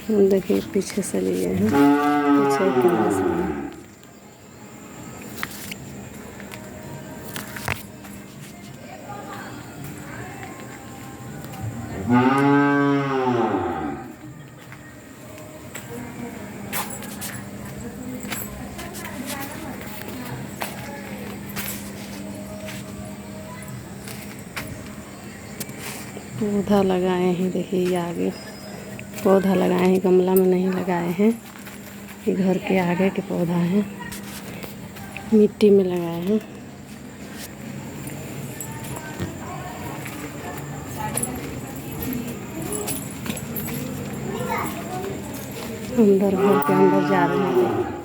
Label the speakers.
Speaker 1: देखिए पीछे से लिए हैं, पीछे गिलास में। पौधा लगाए हैं, देखिए ये आगे पौधा लगाए हैं, गमला में नहीं लगाए हैं। ये घर के आगे के पौधा है, मिट्टी में लगाए हैं। अंदर घर के अंदर जा रहे हैं।